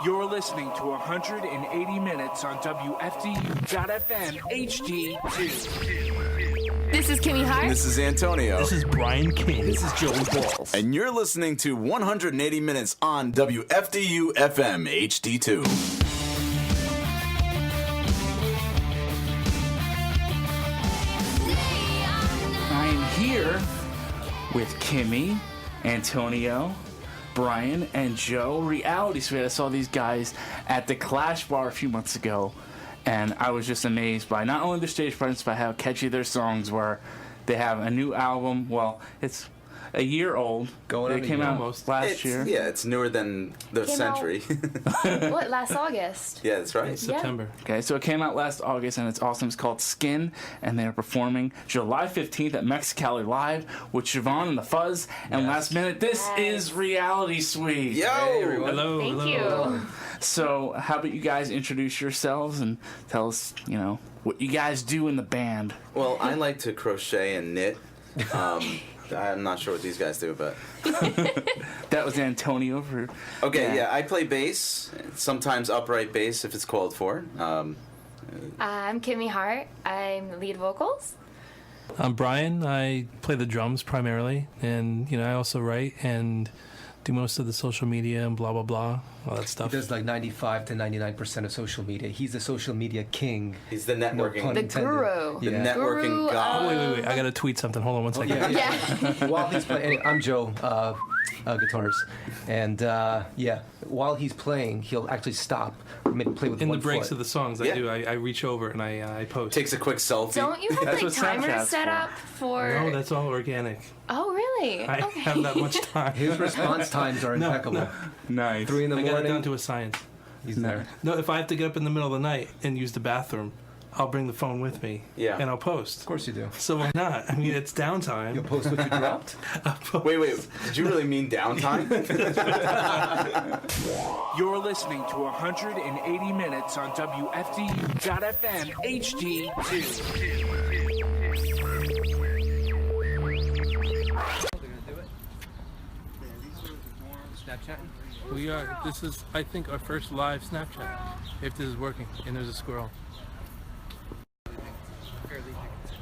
You're listening to 180 minutes on WFDU.FM HD2. This is Kimmy Hart. This is Antonio. This is Brian King. This is Joey Balls. And you're listening to 180 minutes on WFDU FM HD2. I'm here with Kimmy, Antonio, Brian, and Joe. Reality Suite. I saw these guys at the Clash Bar a few months ago, and I was just amazed by not only their stage presence, but how catchy their songs were. They have a new album. Well, it's a year old. It came out last year. Yeah, it's newer than the century. What, last August? Yeah, that's right. September. Okay, so it came out last August, and it's awesome. It's called Skin, and they're performing July 15th at Mexicali Live with Siobhan and the Fuzz. And Last Minute, this is Reality Suite. Yo! Hey, everyone. Hello. Thank hello. you. So how about you guys introduce yourselves and tell us, what you guys do in the band. Well, I like to crochet and knit. I'm not sure what these guys do, but... That was Antonio for... Okay, yeah, I play bass, sometimes upright bass if it's called for. I'm Kimmy Hart. I'm the lead vocals. I'm Brian. I play the drums primarily, and I also write and do most of the social media and blah blah blah, all that stuff. He does like 95 to 99% of social media. He's the social media king. He's the networking... pun The intended. guru. The Yeah. networking Guru god. Wait. I gotta tweet something. Hold on one second. Yeah. Yeah. While he's playing, I'm Joe, guitarist, and while he's playing, he'll actually stop, maybe play with In the one breaks foot. of the songs, Yeah. I reach over and I post. Takes a quick selfie. Don't you have That's what timers Snapchat's set for. up for... No, that's all organic. Oh, really? I Okay. have that much time. His response times are impeccable. Nice. 3 in the I got it morning, down to a science. he's there. No, if I have to get up in the middle of the night and use the bathroom, I'll bring the phone with me. Yeah. And I'll post. Of course you do. So why not? I mean, it's downtime. You'll post what you dropped. Wait, did you really mean downtime? You're listening to 180 minutes on WFDU.FM HD2. This is, I think, our first live Snapchat. If this is working, and there's a squirrel.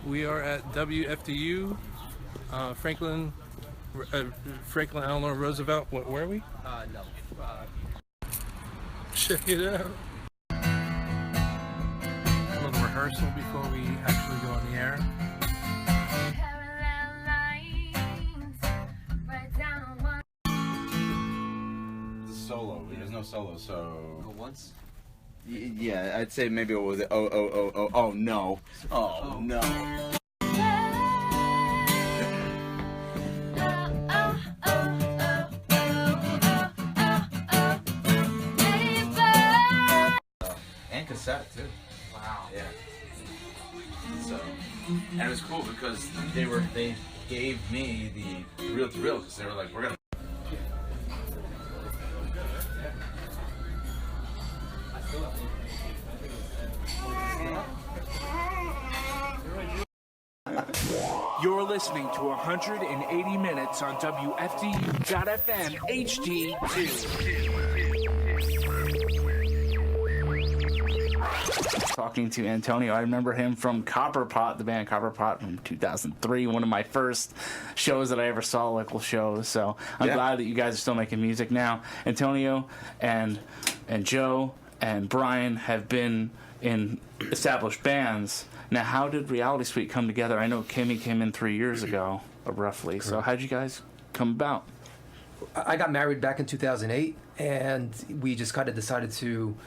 We are at WFDU, Franklin Eleanor Roosevelt. Where are we? No. Check it out. A little rehearsal before we actually go on the air. Solo. There's no solo, so... Go once. Yeah, I'd say maybe it was... Oh, no. Oh, no. And cassette, too. Wow. Yeah. So... And it was cool because they gave me the reel-to-reel because they were like, we're gonna... You're listening to 180 minutes on WFDU.FM HD2. Talking to Antonio, I remember him from Copperpot, the band Copperpot from 2003, one of my first shows that I ever saw, local shows. So I'm glad that you guys are still making music now. Antonio and Joe and Brian have been in established bands. Now, how did Reality Suite come together? I know Kimmy came in 3 years ago, roughly. Correct. So how'd you guys come about? I got married back in 2008, and we just kind of decided to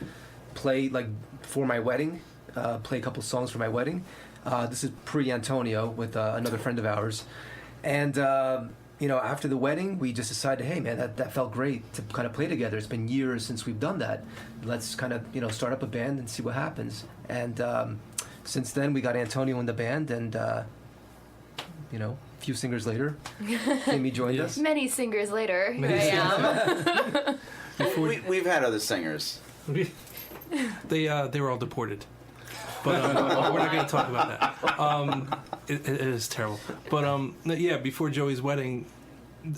play, like, for my wedding, play a couple songs for my wedding. This is pre-Antonio with another friend of ours. And, after the wedding, we just decided, hey, man, that felt great to kind of play together. It's been years since we've done that. Let's kind of, start up a band and see what happens. And since then, we got Antonio in the band, and, a few singers later, Amy joined us. Many singers later, here I am. We've had other singers. They were all deported. But we're not going to talk about that. It is terrible. But before Joey's wedding,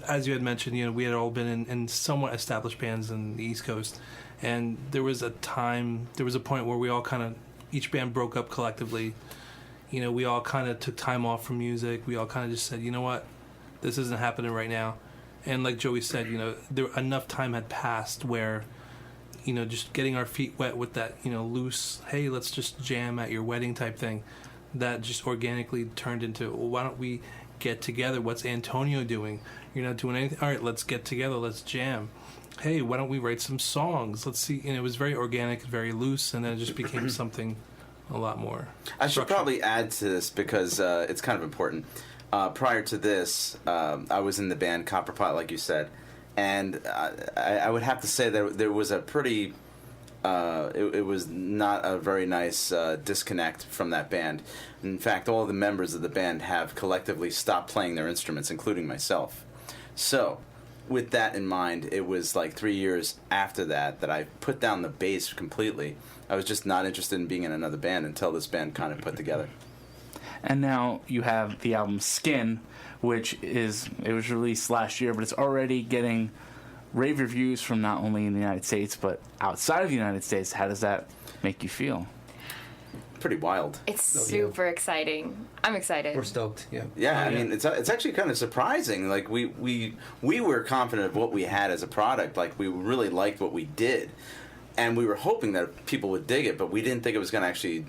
as you had mentioned, we had all been in somewhat established bands in the East Coast, and there was a point where we all each band broke up collectively. We all kind of took time off from music. We all kind of just said, you know what, this isn't happening right now. And like Joey said, enough time had passed where, just getting our feet wet with that, loose, hey, let's just jam at your wedding type thing, that just organically turned into, well, why don't we get together? What's Antonio doing? You're not doing anything. All right, let's get together. Let's jam. Hey, why don't we write some songs? Let's see. And it was very organic, very loose, and then it just became something a lot more I should structured. probably add to this because it's kind of important. Prior to this, I was in the band Copperpot, like you said, and I would have to say that there was a pretty, it was not a very nice disconnect from that band. In fact, all the members of the band have collectively stopped playing their instruments, including myself. So, with that in mind, it was like 3 years after that I put down the bass completely. I was just not interested in being in another band until this band kind of put together. And now you have the album Skin, which it was released last year, but it's already getting rave reviews from not only in the United States, but outside of the United States. How does that make you feel? Pretty wild. It's super exciting. I'm excited. We're stoked. Yeah. Yeah, I mean, it's actually kind of surprising. Like, we were confident of what we had as a product. Like, we really liked what we did. And we were hoping that people would dig it, but we didn't think it was going to actually,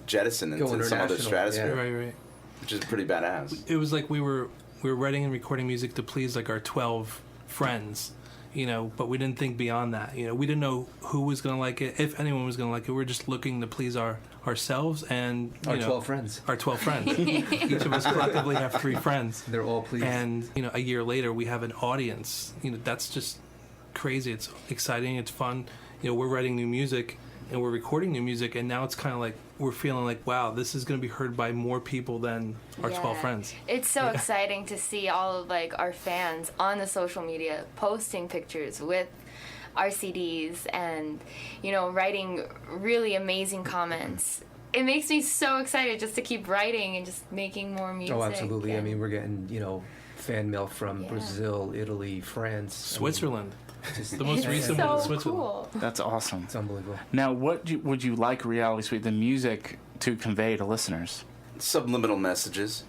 jettison into some other international, stratosphere. yeah. Right. Which is pretty badass. It was like we were writing and recording music to please like our 12 friends, but we didn't think beyond that. We didn't know who was going to like it, if anyone was going to like it. We were just looking to please ourselves and Our 12 friends. Our 12 friends. Each of us collectively have 3 friends. They're all pleased. And a year later we have an audience. That's just crazy. It's exciting. It's fun. We're writing new music and we're recording new music, and now it's kind of like we're feeling like, wow, this is going to be heard by more people than our 12 friends. It's so exciting to see all of our fans on the social media posting pictures with our CDs and writing really amazing comments. It makes me so excited just to keep writing and just making more music. Oh, absolutely. I and- mean, we're getting, fan mail from Brazil, Italy, France. Switzerland. Just The most it's recent so one is Switzerland. cool. That's awesome. It's unbelievable. Now, what would you like Reality Suite, the music, to convey to listeners? Subliminal messages.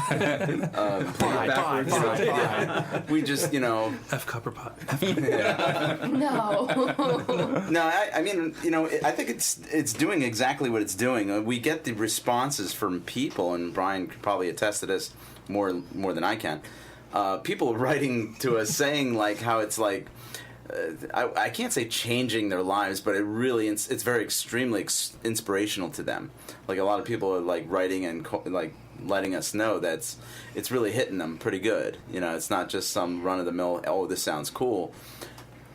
Backwards. We just, F Copperpot. No. No, I mean, I think it's doing exactly what it's doing. We get the responses from people, and Brian could probably attest to this more than I can. People writing to us saying how it's I can't say changing their lives, but it's very extremely inspirational to them. Like, a lot of people are writing and letting us know that it's really hitting them pretty good. It's not just some run of the mill, oh, this sounds cool.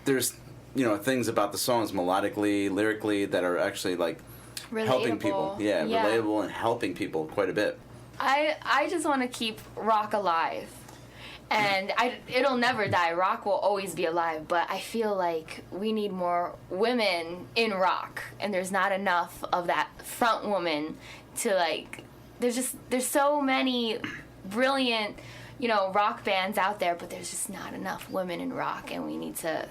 There's things about the songs melodically, lyrically, that are actually helping people. Yeah, relatable and helping people quite a bit. I just want to keep rock alive. And it'll never die. Rock will always be alive. But I feel like we need more women in rock. And there's not enough of that front woman to there's so many brilliant, rock bands out there. But there's just not enough women in rock. And we need to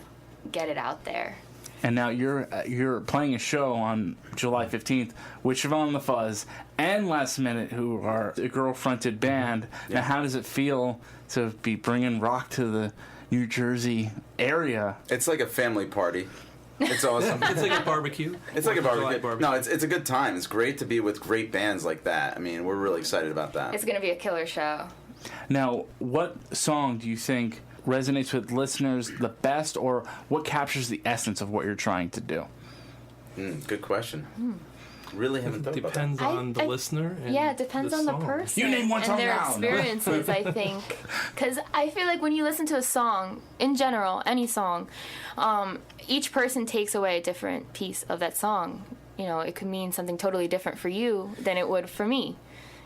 get it out there. And now you're playing a show on July 15th with Siobhan and the Fuzz and Last Minute, who are a girl-fronted band. Yeah. Now, how does it feel to be bringing rock to the New Jersey area? It's like a family party. It's awesome. It's like a barbecue. It's like a barbecue. Barbecue. No, it's a good time. It's great to be with great bands like that. I mean, we're really excited about that. It's going to be a killer show. Now, what song do you think resonates with listeners the best, or what captures the essence of what you're trying to do? Good question. Really haven't thought about that. Depends on the listener. And it depends on the song. person You name one song and their now. experiences, I think. Because I feel like when you listen to a song, in general, any song, each person takes away a different piece of that song. It could mean something totally different for you than it would for me.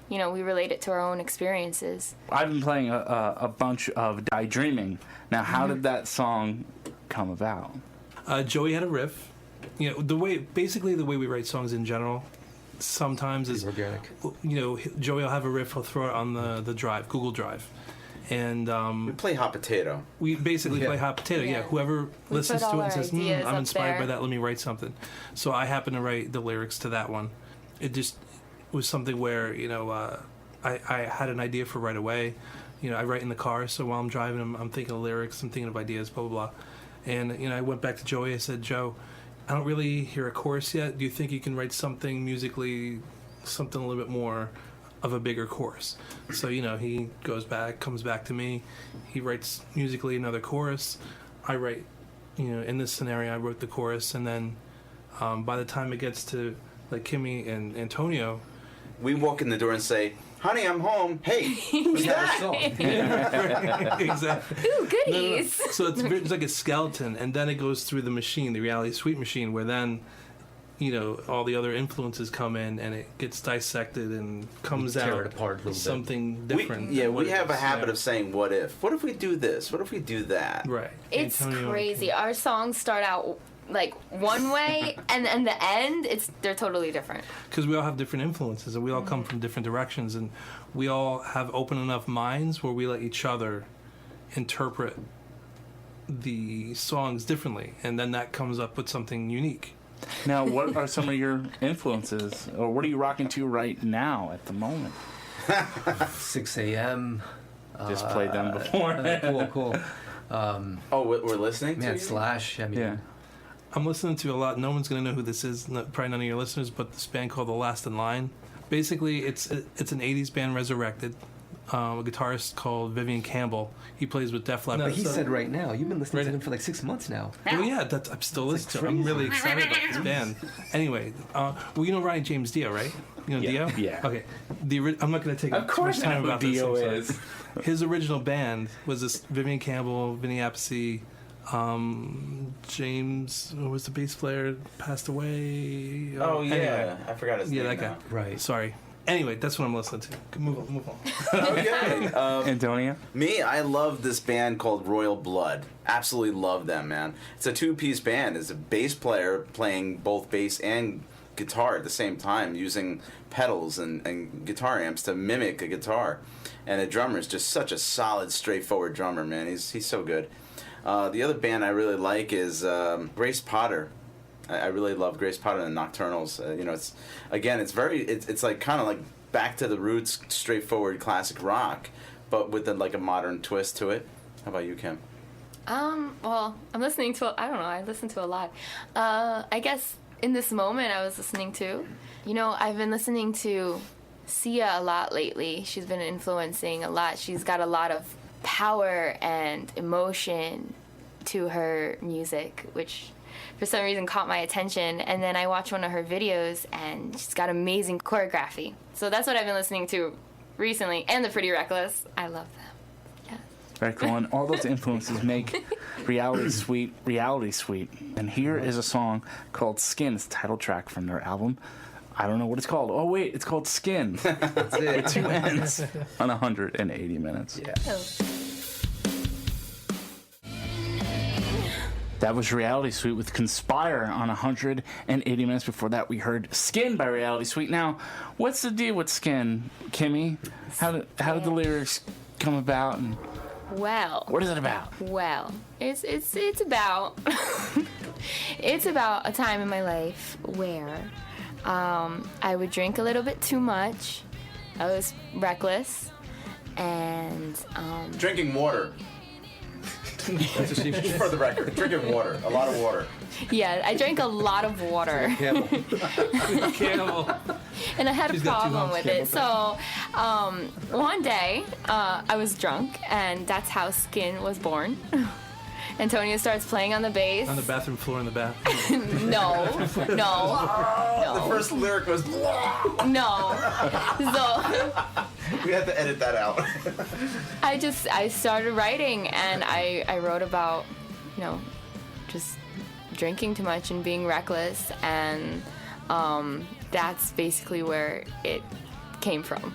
We relate it to our own experiences. I've been playing a bunch of Die Dreaming. Now, how did that song come about? Joey had a riff. The way we write songs in general sometimes is organic. Joey will have a riff, he'll throw it on the drive, Google Drive, And We play hot potato. we basically Yeah. play hot potato. Yeah, Yeah. whoever We listens put to all it and our says, ideas I'm up inspired by there. that, let me write something. So I happen to write the lyrics to that one. It just was something where, I had an idea for right away. I write in the car, so while I'm driving, I'm thinking of lyrics, I'm thinking of ideas, blah, blah, blah. And, I went back to Joey, I said, Joe, I don't really hear a chorus yet. Do you think you can write something musically, something a little bit more of a bigger chorus? So, he comes back to me. He writes musically another chorus. I write, in this scenario, I wrote the chorus. And then by the time it gets to, like, Kimmy and Antonio, We walk in the door and say, "Honey, I'm home." Hey, who's We have a that? song. exactly. Ooh, goodies. So it's like a skeleton, and then it goes through the machine, the Reality Suite machine, where then, all the other influences come in, and it gets dissected and comes tear out it apart a little bit. something different. We than what it have a is, habit of saying, "What if? What if we do this? What if we do that?" right. It's Antonio- crazy. Our songs start out like one way, and then the end, they're totally different. Because we all have different influences, and we all come Mm-hmm. from different directions, and we all have open enough minds where we let each other interpret the songs differently, and then that comes up with something unique. Now, what are some of your influences, or what are you rocking to right now at the moment? 6 a.m. Just played them before. Cool. Oh, we're listening to Man, you? Slash. I mean, Yeah. I'm listening to a lot. No one's going to know who this is. Probably none of your listeners. But this band called The Last in Line. Basically, it's an '80s band resurrected. A guitarist called Vivian Campbell. He plays with Def Leppard. no, he said right now. You've been listening Right. to him for like 6 months now. Oh yeah, I'm still listening. to I'm really excited about this band. Anyway, well, you know Ronnie James Dio, right? You know Yeah. Dio? Yeah. Okay. I'm not going to take Of up too course much I time know about who this. Dio I'm sorry. is. His original band was this Vivian Campbell, Vinny Appice, James, who was the bass player, passed away. Oh yeah, Anyway. I forgot his name. Yeah, that guy. now. Right. Sorry. Anyway, that's what I'm listening to. Move on. Okay. Antonio? Me, I love this band called Royal Blood. Absolutely love them, man. It's a two-piece band. It's a bass player playing both bass and guitar at the same time, using pedals and guitar amps to mimic a guitar. And the drummer is just such a solid, straightforward drummer, man. He's so good. The other band I really like is Grace Potter. I really love Grace Potter and the Nocturnals. It's like kind of like back to the roots, straightforward classic rock, but with like a modern twist to it. How about you, Kim? Well, I'm listening to, I don't know, I listen to a lot. I guess in this moment I was listening to, I've been listening to Sia a lot lately. She's been influencing a lot. She's got a lot of power and emotion to her music, which for some reason caught my attention. And then I watched one of her videos, and she's got amazing choreography. So that's what I've been listening to recently. And the Pretty Reckless. I love them. Yeah. Very cool. And all those influences make Reality Sweet. And here is a song called Skin. It's the title track from their album. I don't know what it's called. Oh, wait, it's called Skin. That's it. With 2 ends on 180 minutes. Yeah. Oh. That was Reality Suite with Conspire on 180 minutes. Before that, we heard Skin by Reality Suite. Now, what's the deal with Skin, Kimmy? How did the lyrics come about, and Well. what is it about? Well, it's about it's about a time in my life where I would drink a little bit too much. I was reckless, and Drinking water. For the record, drinking water. A lot of water. yeah, I drank a lot of water, Campbell. Campbell. and I had She's a got two problem humps, with it. So one day I was drunk, and that's how Skin was born. Antonio starts playing on the bass. On the bathroom floor in the bath. No. The first lyric was. No. So We have to edit that out. I started writing, and I wrote about, just drinking too much and being reckless, and that's basically where it came from.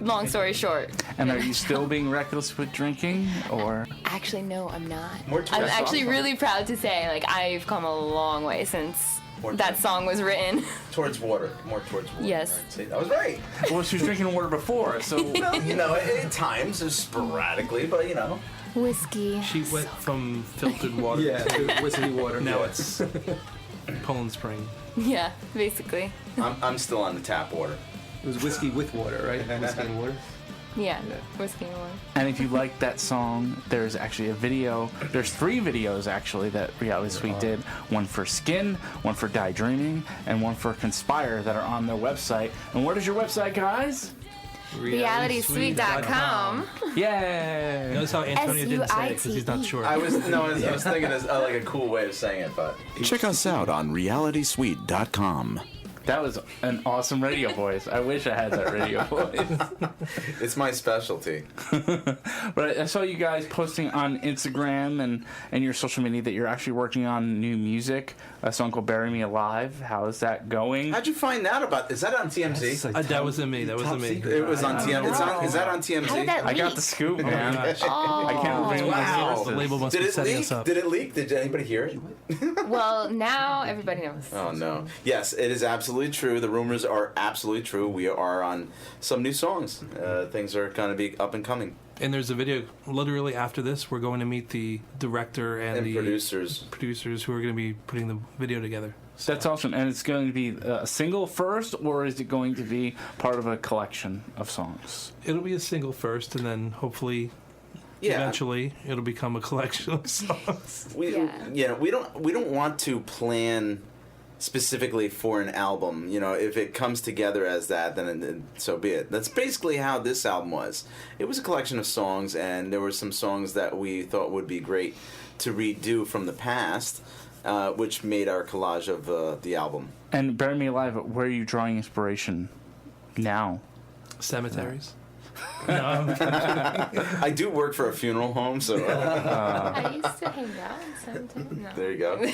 Long story short. And are you still being reckless with drinking, or? Actually, no, I'm not. More to I'm that actually song. really proud to say, I've come a long way since that song was written. Towards water, more towards water. Yes. Right? See, I was right. Well, she was drinking water before, so Well, at times, sporadically, but Whiskey. She went from filtered water Yeah, to whiskey water. now yeah. it's Poland Spring. Yeah, basically. I'm still on the tap water. It was whiskey with water, right? Whiskey and water. Yeah, whiskey and water. And if you like that song, there's actually a video. There's 3 videos actually that Reality Suite did. One for Skin, one for Die Dreaming, and one for Conspire that are on their website. And what is your website, guys? RealitySuite.com. Yay! Notice how Antonio didn't say it because he's not sure. I was thinking of like a cool way of saying it, but Check us out on realitysuite.com. That was an awesome radio voice. I wish I had that radio voice. it's my specialty. But I saw you guys posting on Instagram and your social media that you're actually working on new music. A song called "Bury Me Alive." How is that going? How'd you find out about? Is that on TMZ? That wasn't me. That wasn't me. It was on TMZ. Is that on TMZ? How did that I got leak? the scoop, man. Oh. I can't believe Wow. The label must Did be it setting leak? us up. Did it leak? Did anybody hear it? Well, now everybody knows. Oh no! Yes, it is absolutely true. The rumors are absolutely true. We are on some new songs. Things are going to be up and coming. And there's a video literally after this. We're going to meet the director and the Producers. who are going to be putting the video together. That's awesome. And it's going to be a single first, or is it going to be part of a collection of songs? It'll be a single first, and then hopefully, eventually, it'll become a collection of songs. We don't want to plan specifically for an album. If it comes together as that, then so be it. That's basically how this album was. It was a collection of songs, and there were some songs that we thought would be great to redo from the past, which made our collage of the album. And Bury Me Alive, where are you drawing inspiration now? Cemeteries. I do work for a funeral home, so I used to hang out in cemetery. No. there you go.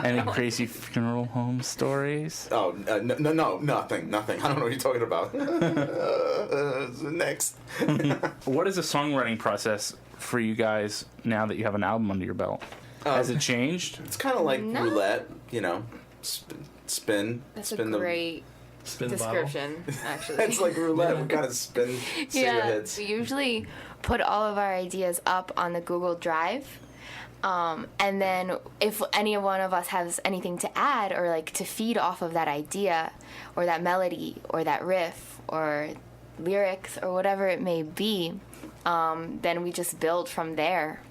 Any crazy funeral home stories? Oh, no, nothing. I don't know what you're talking about. Next. What is the songwriting process for you guys now that you have an album under your belt? Has it changed? It's kind of like No. roulette, spin. That's spin a great Spin the bottle. description, actually. It's like roulette. We gotta spin cigarettes. We usually put all of our ideas up on the Google Drive. And then if any one of us has anything to add or like to feed off of that idea or that melody or that riff or lyrics or whatever it may be, then we just build from there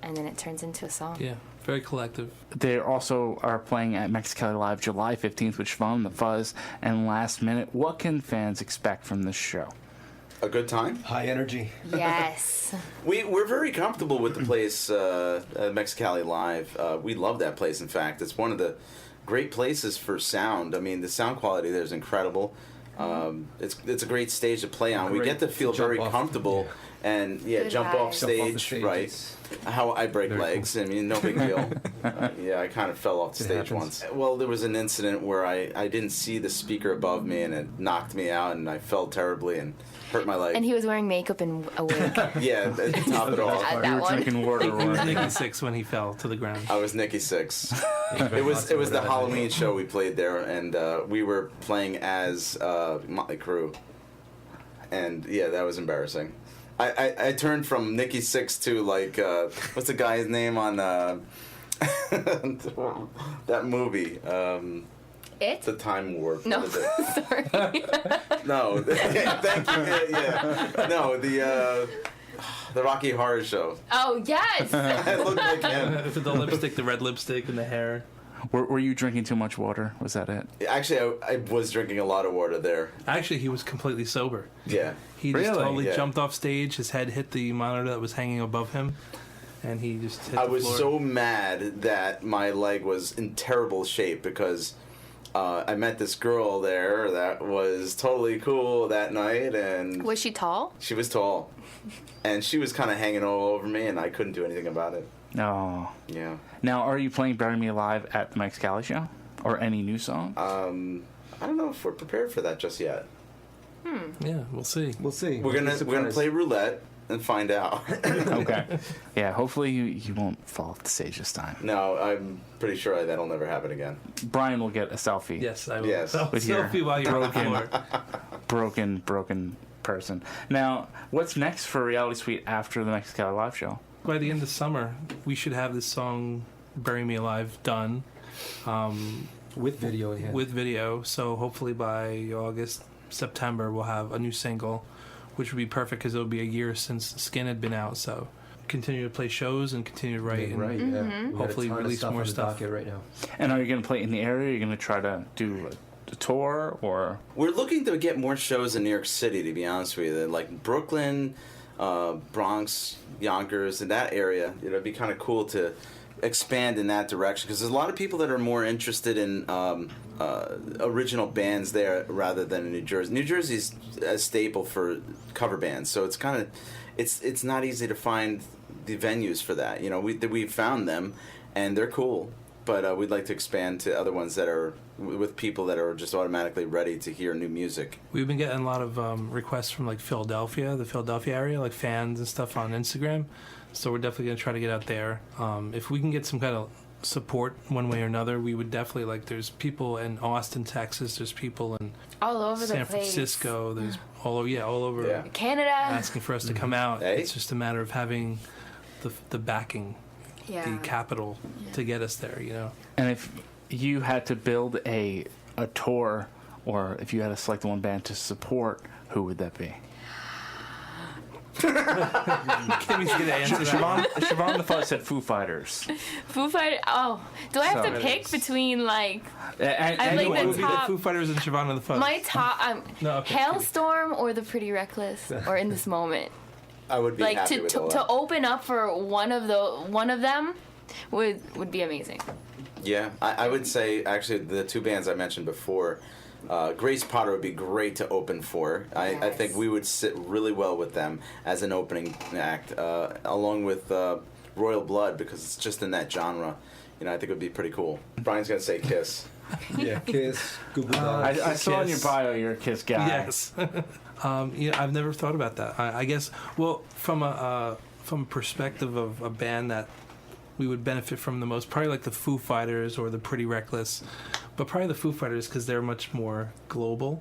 and then it turns into a song. Yeah, very collective. They also are playing at Mexicali Live July 15th with Shvam, The Fuzz, and Last Minute. What can fans expect from this show? A good time. High energy. Yes. We're very comfortable with the place, Mexicali Live. We love that place. In fact, it's one of the great places for sound. I mean, the sound quality there is incredible. It's a great stage to play on. We Great get to feel to jump very off. comfortable and Good jump vibes. off Jump off the stage, stage. right? How I break legs. I mean, no big deal. I kind of fell off the It stage happens. once. Well, there was an incident where I didn't see the speaker above me and it knocked me out and I fell terribly and hurt my leg. And he was wearing makeup and a wig. Yeah, to top it off. At You that were one. drinking water, He was Roy. Nicky Six when he fell to the ground. I was Nicky Six. It was the Halloween show we played there, and we were playing as Motley Crue, and yeah, that was embarrassing. I turned from Nicky Six to like what's the guy's name on that movie? It? The Time Warp. No, What is it? sorry. No, thank you. Yeah. No, the Rocky Horror Show. Oh, yes! I looked like him. With the lipstick, the red lipstick, and the hair. Were you drinking too much water? Was that it? Actually, I was drinking a lot of water there. Actually, he was completely sober. Yeah. He just Really? totally Yeah. jumped off stage. His head hit the monitor that was hanging above him, and he just hit I the was floor. so mad that my leg was in terrible shape because I met this girl there that was totally cool that night, and Was she tall? she was tall, and she was kind of hanging all over me, and I couldn't do anything about it. No. Yeah. Now, are you playing Bury Me Alive at the Mike Scally show? Or any new song? I don't know if we're prepared for that just yet. Yeah, we'll see. We'll see. We're gonna play roulette, and find out. Okay. Yeah, hopefully you won't fall off the stage this time. No, I'm pretty sure that'll never happen again. Brian will get a selfie. Yes, I will. Yes. With your Selfie while you're on the floor. broken person. Now, what's next for Reality Suite after the Mexicali live show? By the end of summer, we should have this song "Bury Me Alive" done. With video in hand. With video, so hopefully by August, September, we'll have a new single, which would be perfect because it'll be a year since Skin had been out. So continue to play shows and continue to write. Right, and yeah. We got hopefully a ton of release more on the stuff. docket right now. And are you going to play in the area? Are you going to try to do a tour or? We're looking to get more shows in New York City, to be honest with you. Like Brooklyn, Bronx, Yonkers, in that area. It'd be kind of cool to expand in that direction because there's a lot of people that are more interested in original bands there rather than in New Jersey. New Jersey's a staple for cover bands, so it's kind of it's not easy to find the venues for that. You know, we found them and they're cool, but we'd like to expand to other ones that are with people that are just automatically ready to hear new music. We've been getting a lot of requests from like the Philadelphia area, like fans and stuff on Instagram. So we're definitely going to try to get out there. If we can get some kind of support one way or another, we would definitely, like, there's people in Austin, Texas, there's people in All over San the place. Francisco, there's all over Yeah. Canada. asking for us to come out. Hey. It's just a matter of having the backing, Yeah. the capital to get us there, you know. And if you had to build a tour, or if you had to select one band to support, who would that be? Kimmy's going to answer that. Siobhan the Fuzz said Foo Fighters. Foo Fighters. Oh, do I have So- to pick between like And I like It the would be the top- Foo Fighters and Siobhan and the Fuzz. my top? No, okay. Hailstorm or the Pretty Reckless, or In This Moment. I would be Like happy to with to, all to that. open up for one of them would be amazing. Yeah, I would say actually the two bands I mentioned before, Grace Potter would be great to open for. I Yes. think we would sit really well with them as an opening act, along with Royal Blood, because it's just in that genre. You know, I think it would be pretty cool. Brian's gonna say Kiss. Yeah, Kiss, Google I Docs. saw in your Kiss. bio you're a Kiss guy. Yes. Yeah, I've never thought about that. I guess, well, from a perspective of a band that we would benefit from the most, probably like the Foo Fighters or the Pretty Reckless, but probably the Foo Fighters because they're much more global.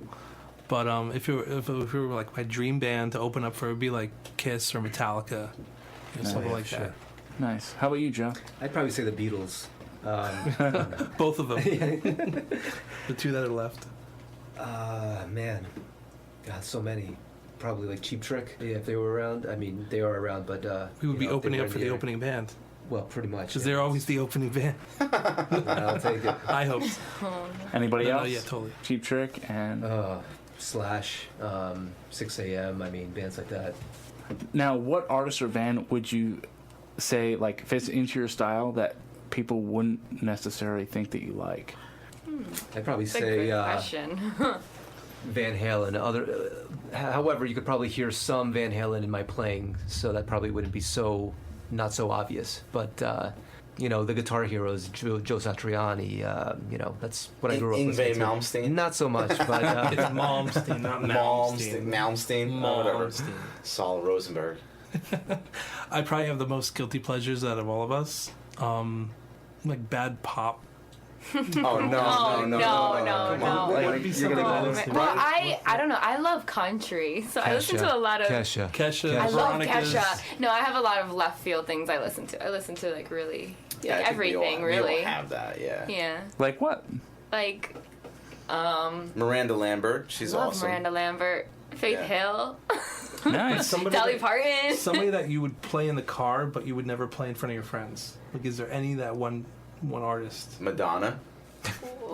But if it were like my dream band to open up for, it would be like Kiss or Metallica, something yeah, like sure. that. Nice. How about you, Joe? I'd probably say the Beatles. Both of them. The two that are left. Man, God, so many. Probably like Cheap Trick. Yeah, if they were around. I mean, they are around, but We would be if they opening were up in for the air- opening band Well, pretty much. because yeah. they're always the opening band. I'll take it. I hope. Anybody No, else? yeah, totally. Cheap Trick and Slash, 6 a.m. I mean, bands like that. now, what artist or band would you say like fits into your style that people wouldn't necessarily think that you like? I'd probably It's a say good question. Van Halen. However, you could probably hear some Van Halen in my playing, so that probably wouldn't be not so obvious. But the Guitar Heroes, Joe Satriani. That's what I grew up Ingve listening to. Malmsteen. Not so much, but It's Malmsteen, not Malmsteen. Malmsteen. Whatever. Malmsteen. Saul Rosenberg. I probably have the most guilty pleasures out of all of us. Like bad pop. Oh no! No. Come on. What would be something gonna I go- listen to? Well, I don't know. I love country, so I listen to a lot of. Kesha. Kesha, I love Veronica's. Kesha. No, I have a lot of left field things I listen to. I listen to like really Yeah, I think everything, we all really. have that. Yeah. Yeah, Like what? like Miranda Lambert. She's love awesome. Miranda Lambert, Faith Yeah. Hill, Nice. Somebody Dolly that, Parton. somebody that you would play in the car, but you would never play in front of your friends. Like, is there any that one artist? Madonna.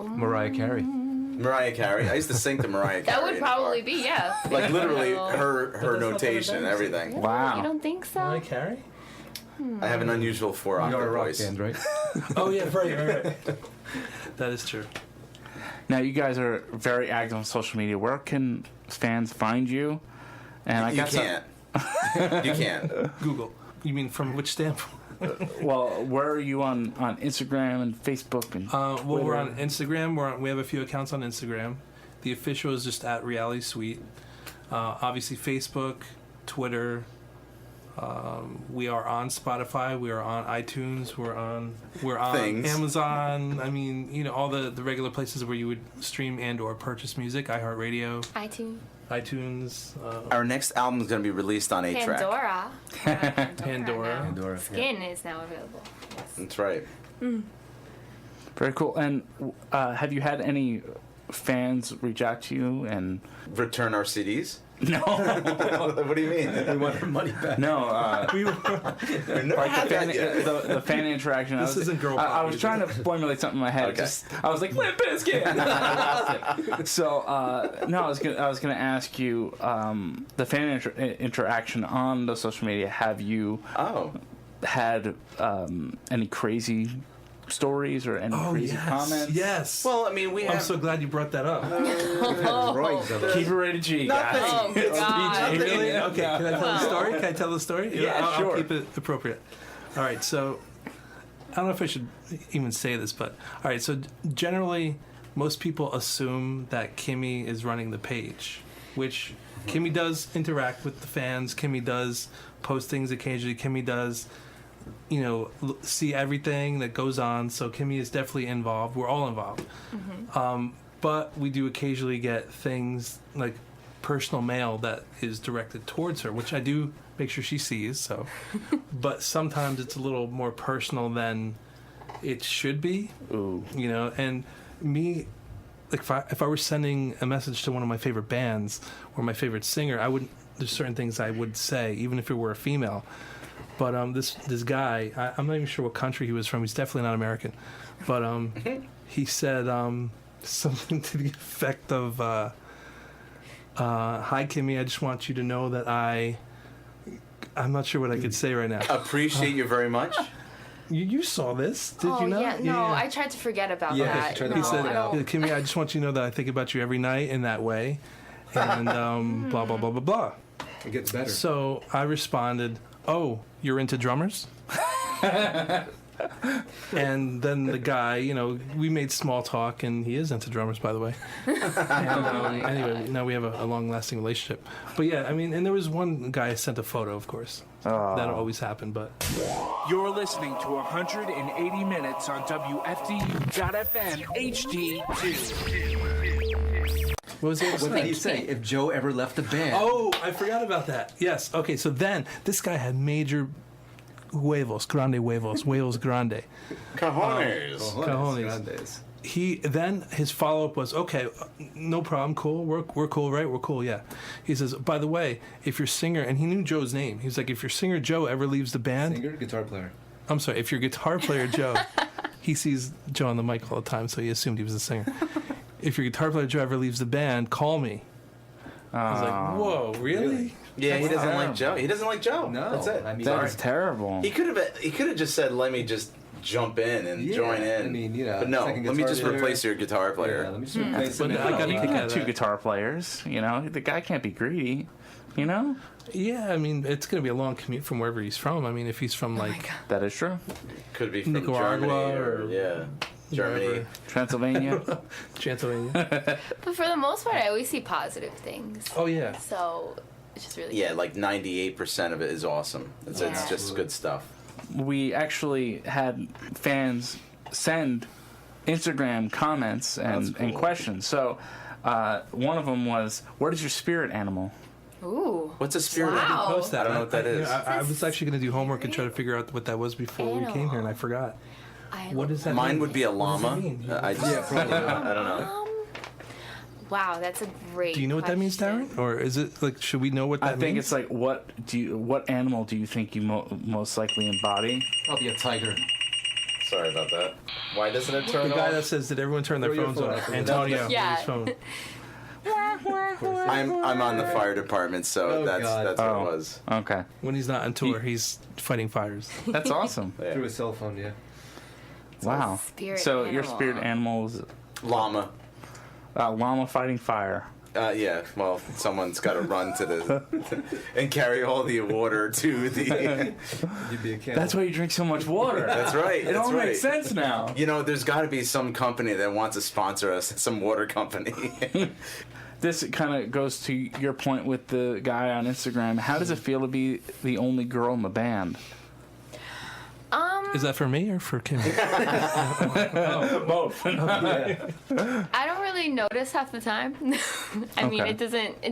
Mariah Carey. Mariah Carey. I used to sing to Mariah Carey. That would in the probably car. be, yeah. Like literally No. her that's not notation and that everything. You Wow. don't think so? Mariah Carey? I have an unusual four You are a octave rock voice. band, right? Oh yeah, right. That is true. Now you guys are very active on social media. Where can fans find you? And I You got some- can't. You can't. Google. You mean from which standpoint? well, where are you on Instagram and Facebook and? Well, we're Twitter? on Instagram. We have a few accounts on Instagram. The official is just at Reality Suite. Obviously, Facebook, Twitter, We are on Spotify. We are on iTunes. We're on Things. Amazon. I mean, you know, all the regular places where you would stream and or purchase music. iHeartRadio, iTunes. Our next album is going to be released on 8-track. Pandora. Pandora. Skin is now available. Yes. That's right. Very cool. And have you had any fans reach out to you and Return our CDs? no? What do you mean? We want our money back. No, We've never had that yet. the fan interaction. This isn't girl I pop was music. trying to formulate something in my head. Okay. I was like, Limp Bizkit. I lost it. So no, I was gonna ask you the fan interaction on the social media. Have you Oh. had any crazy stories or any crazy comments? Yes. Well, I mean, we I'm have... so glad you brought that up. Keep it rated G, guys. Oh, It's God. PG. Really? Okay. Can I tell the story? Can I tell the story? Yeah, I'll sure. keep it appropriate. All right. So I don't know if I should even say this, but all right. So generally, most people assume that Kimmy is running the page, which Kimmy does interact with the fans. Kimmy does post things occasionally. Kimmy does, you know, see everything that goes on. So Kimmy is definitely involved. We're all involved. But we do occasionally get things like personal mail that is directed towards her, which I do make sure she sees. So, but sometimes it's a little more personal than it should be. Ooh. You know, and me, like if I were sending a message to one of my favorite bands or my favorite singer, I wouldn't. There's certain things I would say, even if it were a female. But this guy, I'm not even sure what country he was from. He's definitely not American. But he said something to the effect of, "Hi Kimmy, I just want you to know that I'm not sure what I could say right now." Appreciate you very much. You saw this, did Oh, you not? yeah. No, I tried to forget about Yeah, that. she tried to No, He said, I don't. "Kimmy, I just want you to know that I think about you every night in that way," and blah blah blah blah blah. It gets better. So I responded, "Oh, you're into drummers?" And then the guy, you know, we made small talk, and he is into drummers, by the way. And, anyway, now we have a long-lasting relationship. But yeah, I mean, and there was one guy sent a photo, of course. That'll always happen, but You're listening to 180 minutes on WFDU.FM HD2. what was the other What did side? he say? If Joe ever left the band. Oh, I forgot about that. Yes. Okay, so then this guy had major huevos grande. Cajones. Cajones. Grandes. His follow-up was, okay, no problem, cool, we're cool, right? We're cool, yeah. He says, by the way, if your singer, and he knew Joe's name, he's like, if your singer Joe ever leaves the band, Singer, guitar player. I'm sorry, if your guitar player Joe, he sees Joe on the mic all the time, so he assumed he was a singer. If your guitar player Joe ever leaves the band, call me. I was like, whoa, really? Yeah, he doesn't terrible. like Joe. He doesn't like Joe. No, That's it. I mean, That is terrible. He could have just said, "Let me just jump in and Yeah, join in." I mean, you know, but no, second let me guitar just player. replace your guitar player. Yeah, let me just replace But him. I gotta You think can of have two that. guitar players. You know, the guy can't be greedy. You know, Yeah, I mean, it's going to be a long commute from wherever he's from. I mean, if he's from, like, that is true. Could be from Nicaragua Germany or Germany. wherever. Transylvania. Transylvania. But for the most part, I always see positive things. Oh, yeah. So it's just really Yeah, like 98% of it is awesome. It's Yeah. just good stuff. We actually had fans send Instagram comments and questions. So one of them was, "What is your spirit animal?" Ooh. What's a spirit? Wow. Post that. I don't know what that is. I was actually going to do homework and try to figure out what that was before we came here, and I forgot. What does that Mine mean? would be a What does llama. it mean? I just, probably. I don't know. Wow, that's a great. Do you know what that means, question. Darren? Or is it like, should we know what that I means? think it's like, what animal do you think you most likely embody? Probably a tiger. Sorry about that. Why doesn't it turn the guy off? that says, did everyone turn their Throw your phones phone off? out. Antonio, Yeah. his phone. I'm on the fire department, so Oh, that's God. what Oh. it was. Okay, When he's not on tour, he's fighting fires. that's awesome. Yeah. Through a cell phone, yeah. Wow. Spirit So your animal. spirit animal is Llama. llama fighting fire. Yeah, well, someone's got to run to the and carry all the water to the. You'd be a camel. That's why you drink so much water. That's right. It that's all right. makes sense now. You know, there's got to be some company that wants to sponsor us. Some water company. this kind of goes to your point with the guy on Instagram. How does it feel to be the only girl in the band? Is that for me or for Kim? Both. I don't really notice half the time. I mean, Okay. it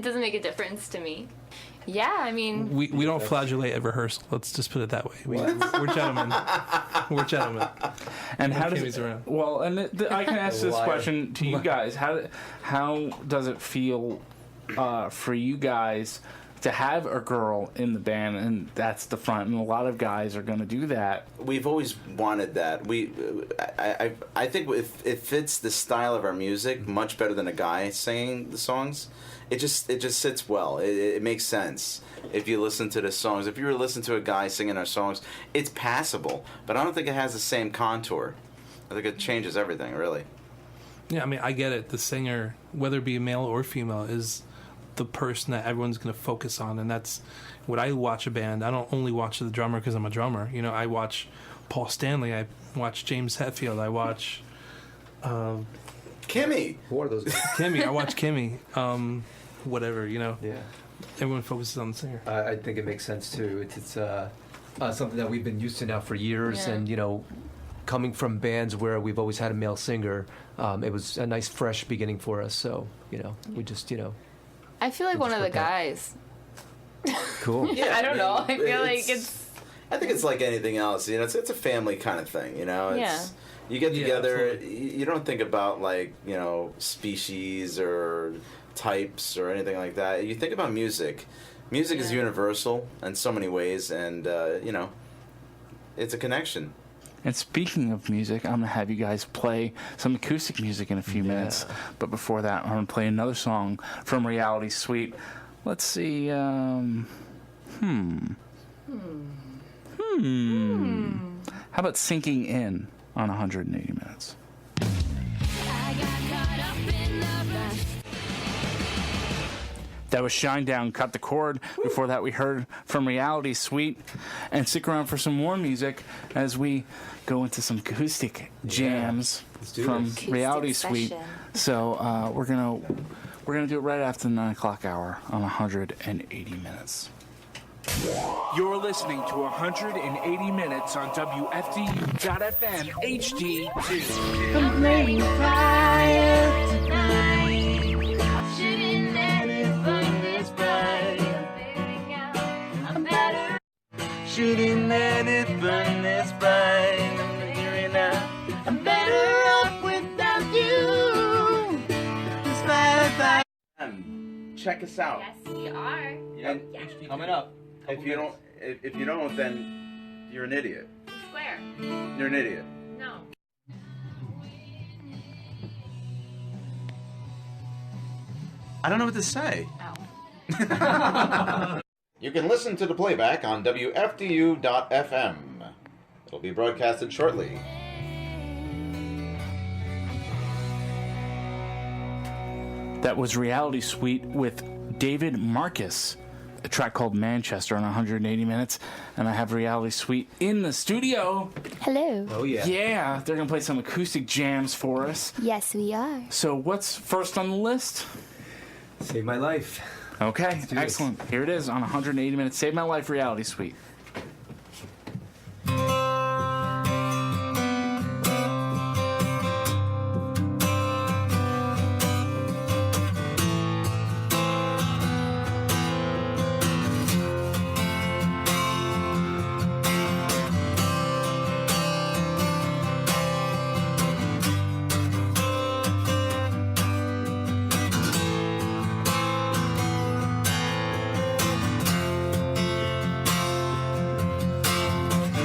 doesn't make a difference to me. Yeah, I mean, We don't flagellate at rehearsal. Let's just put it that way. We're gentlemen. We're gentlemen. And how does Kimmy's around. well? And I can ask this Liar. question to you guys. How does it feel for you guys to have a girl in the band, and that's the front? And a lot of guys are going to do that. We've always wanted that. I think it fits the style of our music much better than a guy singing the songs. It just sits well. It makes sense if you listen to the songs. If you were to listen to a guy singing our songs, it's passable, but I don't think it has the same contour. I think it changes everything, really. Yeah, I mean, I get it. The singer, whether it be male or female, is the person that everyone's going to focus on, and that's when I watch a band. I don't only watch the drummer because I'm a drummer. You know, I watch Paul Stanley. I watch James Hetfield. I watch Kimmy. Who are those guys? Kimmy. I watch Kimmy. Whatever, you know. Yeah. Everyone focuses on the singer. I think it makes sense too. It's something that we've been used to now for years, Yeah. and coming from bands where we've always had a male singer, it was a nice fresh beginning for us. So we just I feel like It one just of the worked out. guys. cool. I don't know. I feel like it's I think it's like anything else. It's a family kind of thing. It's, you get Yeah, together. absolutely. You don't think about species or types or anything like that. You think about music. Music is Yeah. universal in so many ways, and it's a connection. And speaking of music, I'm going to have you guys play some acoustic music in a few minutes. But before that, I'm going to play another song from Reality Suite. Let's see. How about Sinking In on 180 Minutes? That was Shine Down, Cut the Cord. Before that, we heard from Reality Suite. And stick around for some more music as we go into some acoustic jams Let's do from this. Reality Acoustic Suite. session. So we're gonna do it right after the 9 o'clock hour on 180 Minutes. You're listening to 180 Minutes on WFDU.FM HD2. Complaining fire tonight. Shouldn't let it burn this bright. I'm better. Shouldn't let it burn this bright. I'm figuring out I'm better off without you. Despite Check us out. yes, we are. And Coming up. if you don't, then you're an idiot. Square. You're an idiot. No. I don't know what to say. Oh. You can listen to the playback on WFDU.FM. It'll be broadcasted shortly. That was Reality Suite with David Marcus, a track called Manchester on 180 Minutes. And I have Reality Suite in the studio. Hello. Oh yeah. Yeah, they're going to play some acoustic jams for us. Yes, we are. So what's first on the list? Save my life. Okay, do this. excellent. Here it is on 180 Minutes. Save My Life Reality Suite.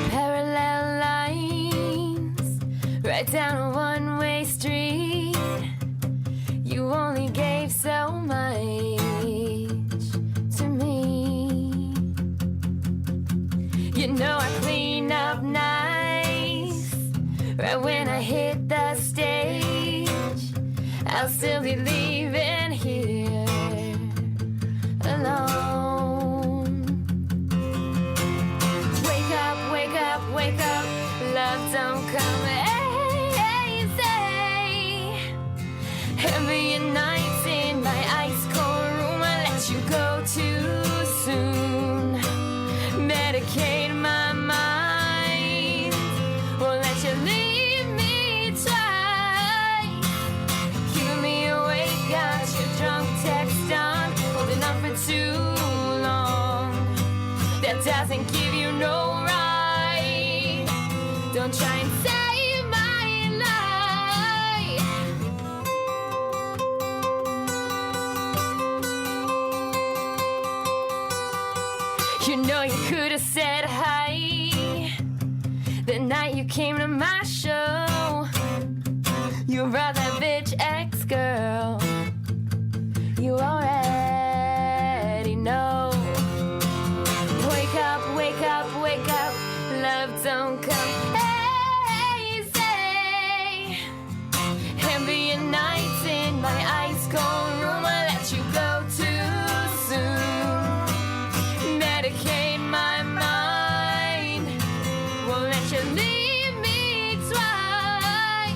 parallel lines right down a one-way street. You only gave so much to me. You know I clean up nice right when I hit the stage. I'll still be leaving here alone. Wake up, wake up, wake up. Love don't come easy. Heavier nights in my ice Don't try and save my life. You know you could have said hi the night you came to my show. You brought that bitch ex-girl. You already know. Wake up, wake up, wake up. Love don't come easy. Heavy nights in my ice cold room. I let you go too soon. Medicate my mind. Won't let you leave me twice.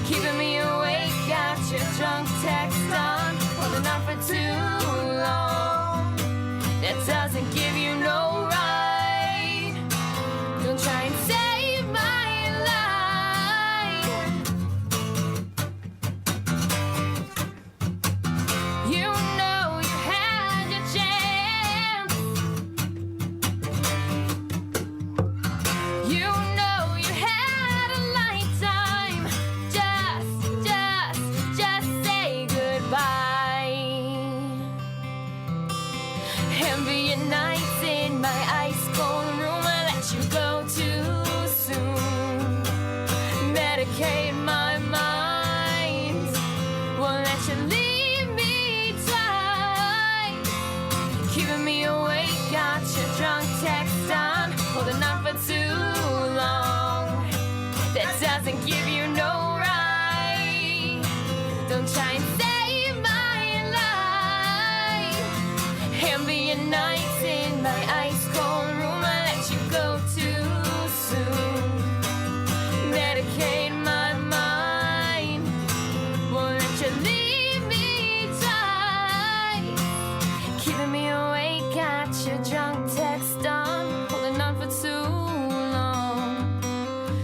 Keeping me awake, got your drunk text on. Holding on for too long. That doesn't give you no right. Don't try and save my life. You know you had your chance. You know you had a lifetime. Just say goodbye. Heavy nights in my ice cold room. I let you go too soon. Medicate my mind. Won't let you leave me twice. Keeping me awake, got your drunk text on. Holding on for too long. That doesn't give you no right. Don't try and save my life. Heavy nights in my ice cold room. I let you go too soon. Medicate my mind. Won't let you leave me twice. Keeping me awake, got your drunk text on. Holding on for too long.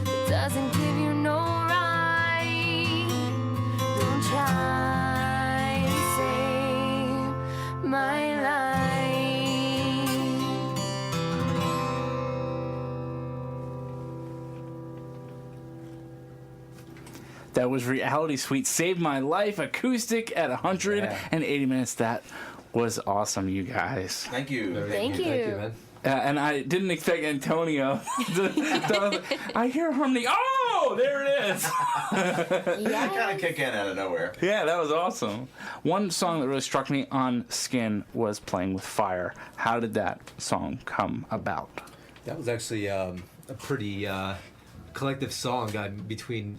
It doesn't give you no right. Don't try and save my life. That was Reality Suite, Saved My Life, acoustic at 180 minutes. That was awesome, you guys. Thank you. Thank you. Thank you, man. And I didn't expect Antonio I hear harmony. Oh, there it is. Kind of kick in out of nowhere. Yeah, that was awesome. One song that really struck me on Skin was Playing with Fire. How did that song come about? That was actually a pretty collective song between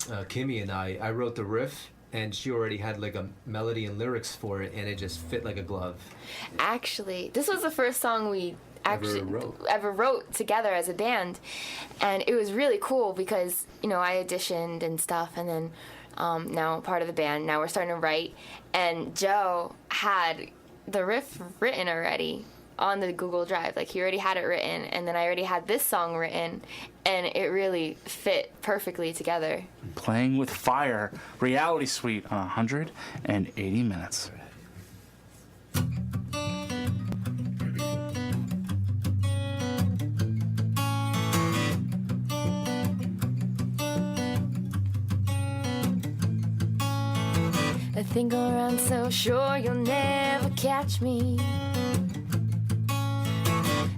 Kimmy and I. I wrote the riff, and she already had like a melody and lyrics for it, and it just fit like a glove. Actually, this was the first song we actually Ever wrote together as a band, and it was really cool because, you know, I auditioned and stuff, and then now I'm part of the band. Now we're starting to write, and Joe had the riff written already on the Google Drive. Like, he already had it written, and then I already had this song written, and it really fit perfectly together. Playing with Fire, Reality Suite on 180 minutes. I think I'll run so sure you'll never catch me.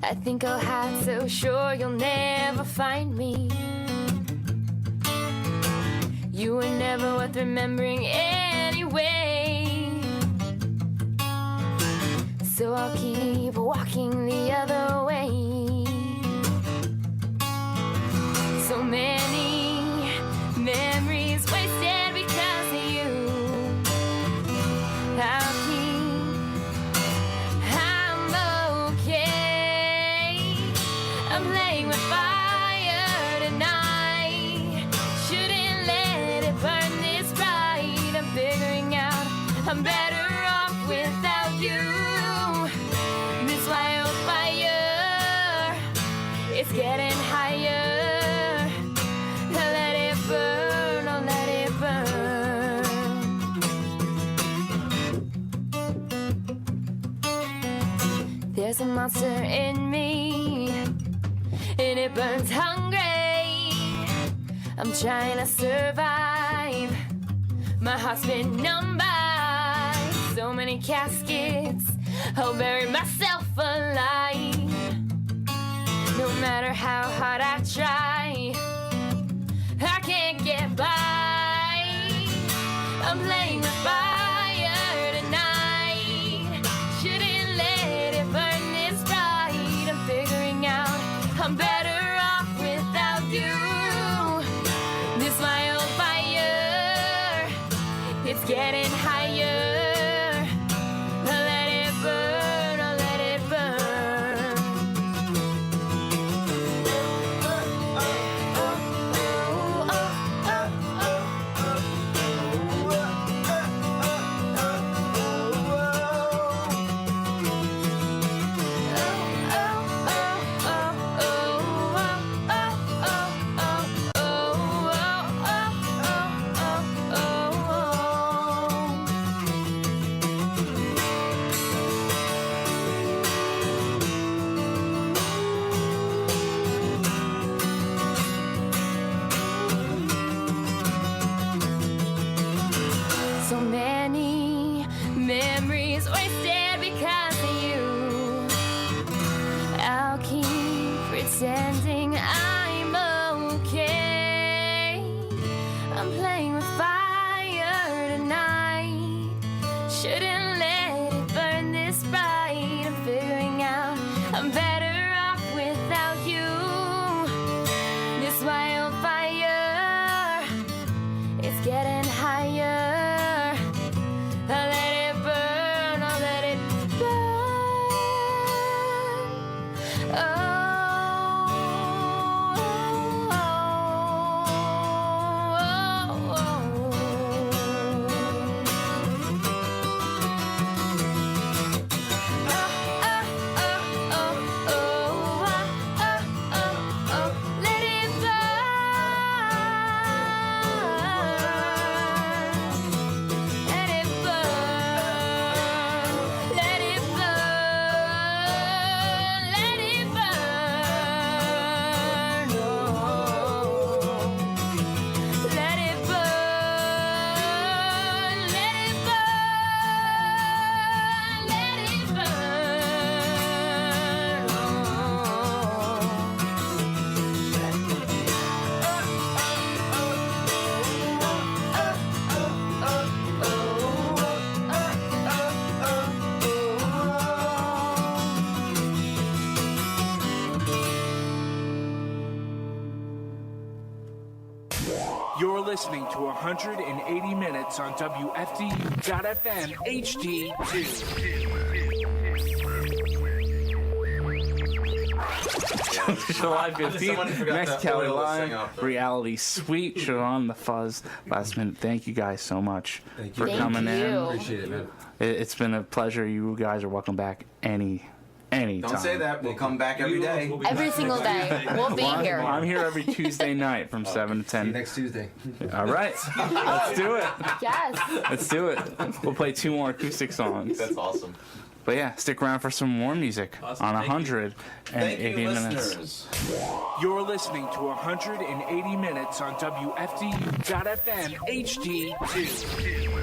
I think I'll hide so sure you'll never find me. You were never worth remembering anyway. So I'll keep walking the other way. So many memories wasted because of you. I'm okay. I'm playing with fire tonight. Shouldn't let it burn this bright. I'm figuring out I'm better off without you. This wildfire, it's getting higher. Let it burn, oh let it burn. There's a monster in me, and it burns hungry. I'm trying to survive. My heart's been numb by so many caskets. I'll bury myself alive. No matter how hard I try, I can't get by. I'm playing with fire tonight. Shouldn't let it burn this bright. I'm figuring out I'm better off without you. This my old fire, it's getting higher. I'll let it burn, I'll let it burn. So many memories wasted because of you. I'll keep pretending I'm okay. I'm playing with fire tonight. Shouldn't let it burn this bright. I'm figuring out I'm better off without you. This wildfire, it's getting higher. I'll let it burn, I'll let it burn. Let it burn. Let it burn. Let it burn. Let it burn. Oh. Let it burn. Let it burn. Let it You're listening to 180 Minutes on WFDU.FM July Someone 15th, forgot Next that Cali oil to sing Live, off the- Reality Suite, Sharon the Fuzz. Last minute, thank you guys so much for Thank coming in. you. Appreciate it, man. It's been a pleasure. You guys are welcome back anytime. Don't say that. We'll come back every day. Every single day. We'll be here. I'm here every Tuesday night from 7 to See you 10. next Tuesday. All right, let's do it. Yes. Let's do it. We'll play 2 more acoustic songs. That's awesome. But yeah, stick around for some more music Awesome. on Thank you. 180 Thank you, minutes. listeners. You're listening to 180 Minutes on WFDU.FM HD2.